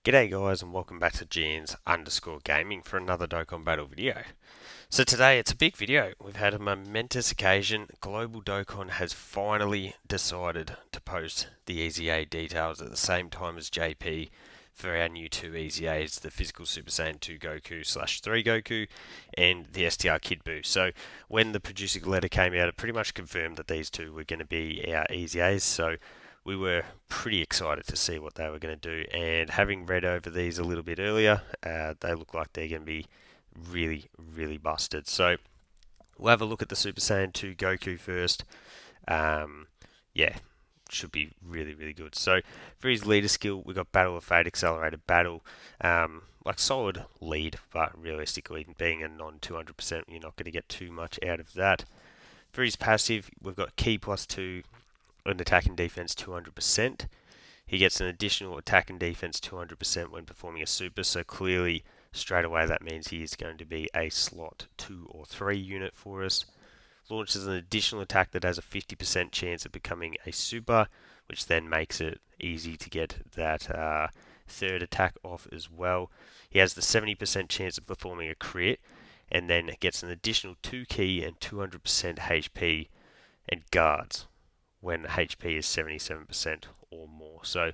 G'day guys and welcome back to GOKU_gaming for another Dokkan Battle video. So today it's a big video. We've had a momentous occasion. Global Dokkan has finally decided to post the EZA details at the same time as JP for our new two EZAs, the Physical Super Saiyan 2 Goku/3 Goku and the STR Kid BUU. So when the producer letter came out, it pretty much confirmed that these two were going to be our EZAs. So we were pretty excited to see what they were going to do. And having read over these a little bit earlier, they look like they're going to be really, really busted. So we'll have a look at the Super Saiyan 2 Goku first. Yeah, should be really, really good. So for his leader skill, we've got Battle of Fate, Accelerated Battle. Like solid lead, but realistically, being a non 200%, you're not going to get too much out of that. For his passive, we've got Key +2 and attack and defense 200%. He gets an additional attack and defense 200% when performing a super, so clearly straight away that means he is going to be a slot 2 or 3 unit for us. Launches an additional attack that has a 50% chance of becoming a super, which then makes it easy to get that third attack off as well. He has the 70% chance of performing a crit, and then gets an additional 2 key and 200% HP and guards when HP is 77% or more. So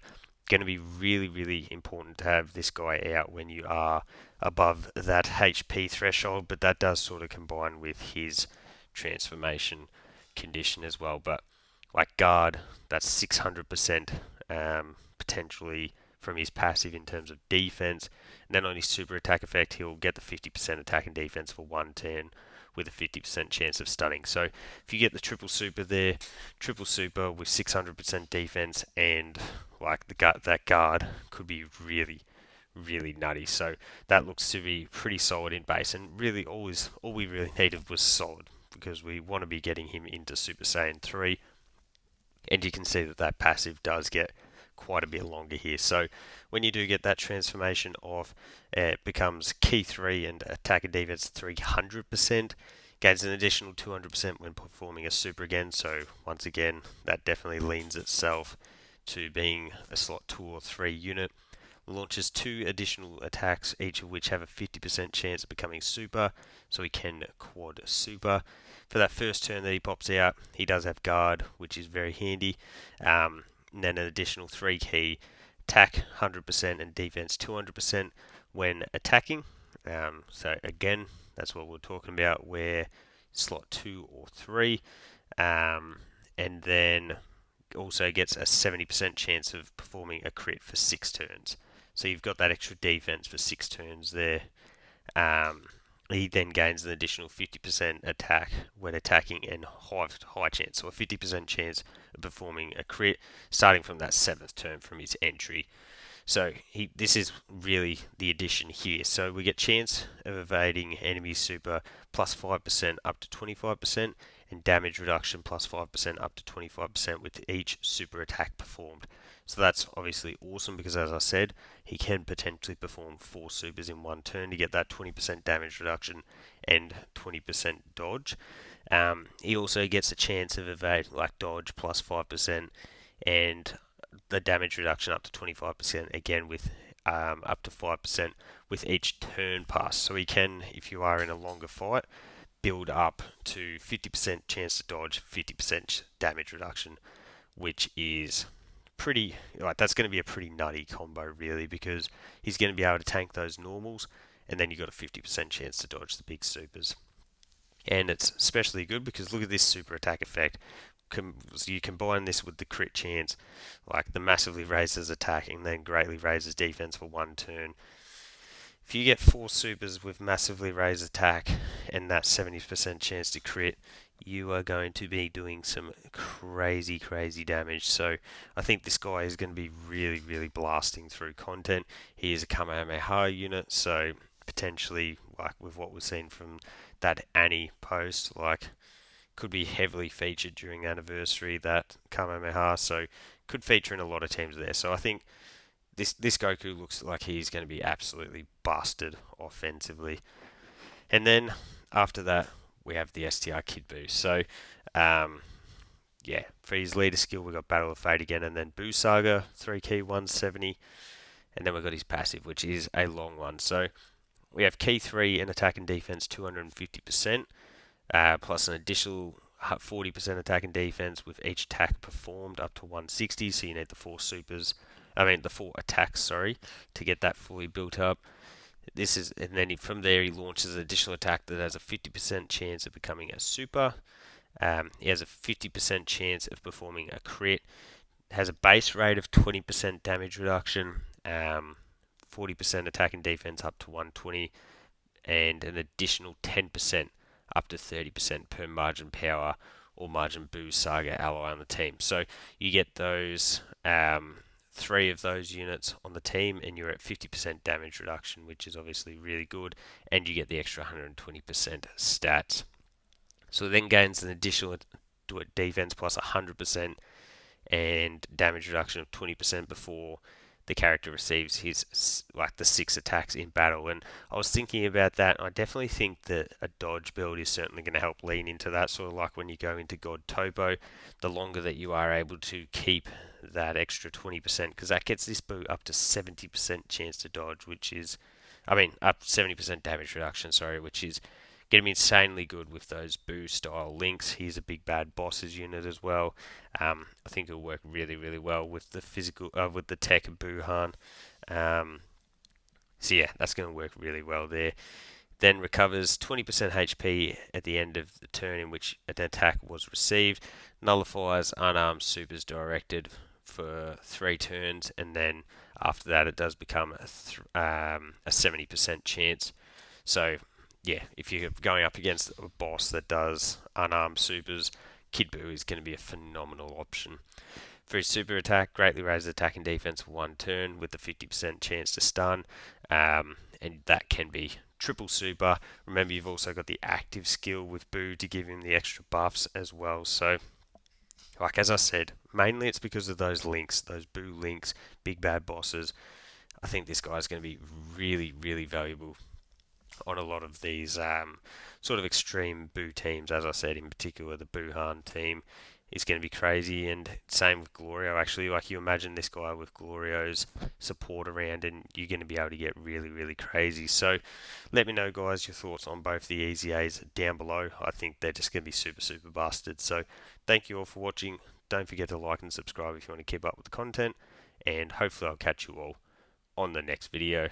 going to be really, really important to have this guy out when you are above that HP threshold, but that does sort of combine with his transformation condition as well. But like guard, that's 600% potentially from his passive in terms of defense. And then on his super attack effect, he'll get the 50% attack and defense for 110 with a 50% chance of stunning. So if you get the triple super there, triple super with 600% defense and like that guard could be really, really nutty. So that looks to be pretty solid in base, and really all we really needed was solid, because we want to be getting him into Super Saiyan 3, and you can see that that passive does get quite a bit longer here. So when you do get that transformation off, it becomes key 3 and attack and defense 300%. Gains an additional 200% when performing a super again. So once again, that definitely leans itself to being a slot 2 or 3 unit. Launches 2 additional attacks, each of which have a 50% chance of becoming super, so he can quad super. For that first turn that he pops out, he does have guard, which is very handy. And then an additional 3 key attack 100% and defense 200% when attacking. So again, that's what we're talking about, where slot 2 or 3. And then also gets a 70% chance of performing a crit for 6 turns. So you've got that extra defense for 6 turns there. He then gains an additional 50% attack when attacking and high chance, so a 50% chance of performing a crit starting from that 7th turn from his entry. So this is really the addition here. So we get chance of evading enemy super plus 5% up to 25%, and damage reduction plus 5% up to 25% with each super attack performed. So that's obviously awesome, because as I said, he can potentially perform 4 supers in one turn to get that 20% damage reduction and 20% dodge. He also gets a chance of evade, like dodge plus 5%, and the damage reduction up to 25%, again with up to 5% with each turn pass. So he can, if you are in a longer fight, build up to 50% chance to dodge, 50% damage reduction, which is pretty, like, that's going to be a pretty nutty combo really, because he's going to be able to tank those normals, and then you've got a 50% chance to dodge the big supers. And it's especially good because look at this super attack effect. So you combine this with the crit chance, like the massively raises attack and then greatly raises defense for one turn. If you get 4 supers with massively raised attack and that 70% chance to crit, you are going to be doing some crazy, crazy damage. So I think this guy is going to be really, really blasting through content. He is a Kamehameha unit, so potentially, like with what we've seen from that Annie post, like could be heavily featured during anniversary, that Kamehameha, so could feature in a lot of teams there. So I think this Goku looks like he's going to be absolutely busted offensively. And then after that, we have the STR Kid BUU. So, yeah, for his leader skill, we got Battle of Fate again, and then BUU Saga, 3 key, 170. And then we've got his passive, which is a long one. So we have key 3 in attack and defense 250%, plus an additional 40% attack and defense with each attack performed up to 160. So you need the 4 attacks, sorry, to get that fully built up. And then from there he launches an additional attack that has a 50% chance of becoming a super. He has a 50% chance of performing a crit. Has a base rate of 20% damage reduction, 40% attack and defense up to 120, and an additional 10% up to 30% per margin power or margin BUU saga ally on the team. So you get those 3 of those units on the team, and you're at 50% damage reduction, which is obviously really good, and you get the extra 120% stats. So it then gains an additional defense plus 100% and damage reduction of 20% before the character receives the 6 attacks in battle. And I was thinking about that. I definitely think that a dodge build is certainly going to help lean into that, sort of like when you go into God Topo, the longer that you are able to keep that extra 20%, because that gets this BUU up to 70% chance to dodge, up 70% damage reduction, sorry, which is going to be insanely good with those BUU style links. He's a big bad bosses unit as well. I think it'll work really, really well with with the tech Buhan. So yeah, that's going to work really well there. Then recovers 20% HP at the end of the turn in which an attack was received. Nullifies unarmed supers directed for 3 turns, and then after that it does become a 70% chance. So yeah, if you're going up against a boss that does unarmed supers, Kid BUU is going to be a phenomenal option. For his super attack, greatly raises attack and defense for 1 turn with a 50% chance to stun, and that can be triple super. Remember, you've also got the active skill with BUU to give him the extra buffs as well. So, like as I said, mainly it's because of those links, those BUU links, big bad bosses. I think this guy's going to be really, really valuable on a lot of these sort of extreme BUU teams. As I said, in particular, the Buhan team is going to be crazy, and same with Glorio. Actually, like you imagine this guy with Glorio's support around, and you're going to be able to get really, really crazy. So, let me know, guys, your thoughts on both the EZAs down below. I think they're just going to be super, super busted. So, thank you all for watching. Don't forget to like and subscribe if you want to keep up with the content, and hopefully I'll catch you all on the next video.